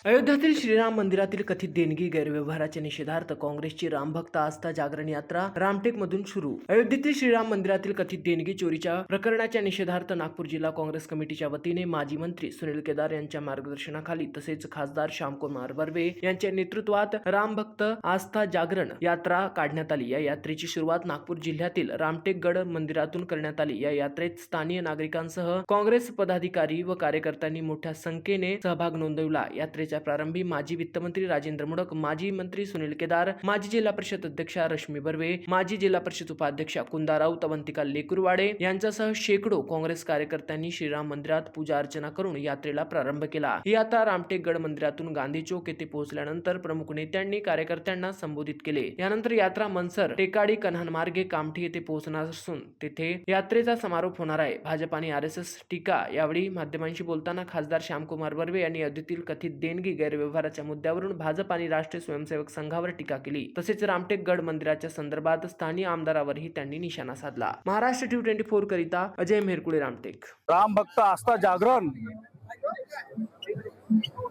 अयोध्येतील श्रीराम मंदिरातील कथित देणगी गैरव्यवहाराच्या निषेधार्थ काँग्रेसची रामभक्त आस्था जागरण यात्रा रामटेकमधून सुरू। अयोध्येतील श्रीराम मंदिरातील कथित देणगी चोरीच्या प्रकरणाच्या निषेधार्थ नागपूर जिल्हा काँग्रेस कमिटीच्या वतीने माजी मंत्री सुनील केदार यांच्या मार्गदर्शनाखाली तसेच खासदार श्यामकुमार बर्वे यांच्या नेतृत्वात रामभक्त आस्था जागरण यात्रा काढण्यात आली। या यात्रेची सुरुवात नागपूर जिल्ह्यातील रामटेकगड मंदिरातून करण्यात आली। या यात्रेत स्थानीय नागरिकांसह काँग्रेस पदाधिकारी व कार्यकर्त्यांनी मोठ्या संख्येने सहभाग नोंदवला। यात्रेच्या प्रारंभी माजी वित्तमंत्री राजेंद्र मोडक, माजी मंत्री सुनील केदार, माजी जिल्हा परिषद अध्यक्षा रश्मी बर्वे, माजी जिल्हा परिषद उपाध्यक्षा कुंदा राऊत, अवंतिका लेकुरवाडे यांच्यासह शेकडो काँग्रेस कार्यकर्त्यांनी श्रीराम मंदिरात पूजा अर्चना करून यात्रेला प्रारंभ केला। ही यात्रा रामटेकगड मंदिरातून गांधी चौक येथे पोहोचल्यानंतर प्रमुख नेत्यांनी कार्यकर्त्यांना संबोधित केले। यानंतर यात्रा मनसर, टेकाडी, कन्हान मार्गे कामठी येथे पोहोचणार असून तेथे यात्रेचा समारोप होणार आहे। भाजप आणि आरएसएस टीका। यावेळी माध्यमांशी बोलताना खासदार श्यामकुमार बर्वे यांनी अयोध्येतील कथित देणगी गैरव्यवहाराच्या मुद्द्यावरून भाजप आणि राष्ट्रीय स्वयंसेवक संघावर टीका केली। तसेच रामटेकगड मंदिराच्या संदर्भात स्थानीय आमदारावरही त्यांनी निशाणा साधला। महाराष्ट्र टीव्ही 24 करिता अजय मेहरकुळे, रामटेक। राम भक्त आस्था जागरण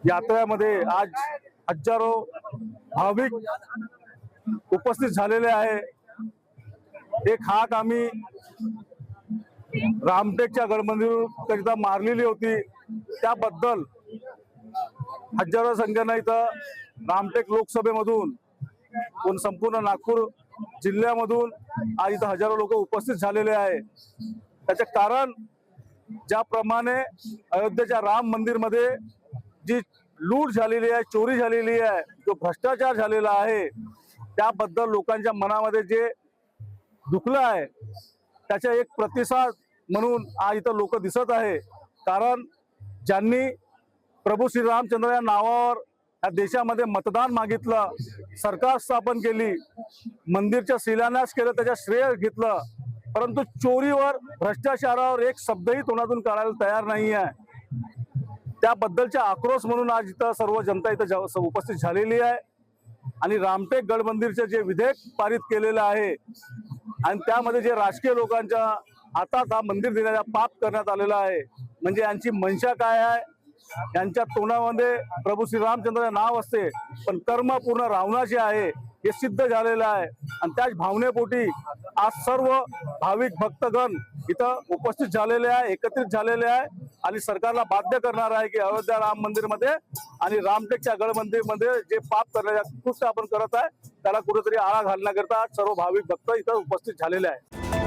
यात्रेमध्ये आज हजारो भाविक उपस्थित झालेले आहे। एक हाक आम्ही रामटेकच्या गड मंदिर करिता मारलेली होती, त्याबद्दल हजारो संख्येने इथं रामटेक लोकसभेमधून संपूर्ण नागपूर जिल्ह्यामधून आज इथं हजारो लोक उपस्थित झालेले आहे। त्याचे कारण ज्याप्रमाणे अयोध्येच्या राम मंदिर मध्ये जी लूट झालेली आहे, चोरी झालेली आहे, जो भ्रष्टाचार झालेला आहे, त्याबद्दल लोकांच्या मनामध्ये जे दुखलं आहे त्याचा एक प्रतिसाद म्हणून आज इथं लोक दिसत आहे। कारण ज्यांनी प्रभू श्री रामचंद्र या नावावर या देशामध्ये मतदान मागितलं, सरकार स्थापन केली, मंदिरचा शिलान्यास केलं, त्याचा श्रेय घेतलं, परंतु चोरीवर, भ्रष्टाचारावर एक शब्दही तोंडातून काढायला तयार नाही आहे। त्याबद्दलचा आक्रोश म्हणून आज इथं सर्व जनता इथं उपस्थित झालेली आहे। आणि रामटेक गड मंदिरचे जे विधेयक पारित केलेलं आहे आणि त्यामध्ये जे राजकीय लोकांच्या हातात हा मंदिर देण्याचा पाप करण्यात आलेला आहे, म्हणजे यांची मनशा काय आहे, यांच्या तोंडामध्ये प्रभू श्री रामचंद्र नाव असते पण कर्म पूर्ण रावणाचे आहे हे सिद्ध झालेलं आहे। आणि त्याच भावनेपोटी आज सर्व भाविक भक्तगण इथं उपस्थित झालेले आहे, एकत्रित झालेले आहे आणि सरकारला बाध्य करणार आहे की अयोध्या राम मंदिर मध्ये आणि रामटेकच्या गड मंदिर मध्ये जे पाप करण्याचा कृत्य आपण करत आहे त्याला कुठेतरी आळा घालण्याकरता सर्व भाविक भक्त इथं उपस्थित झालेले आहे।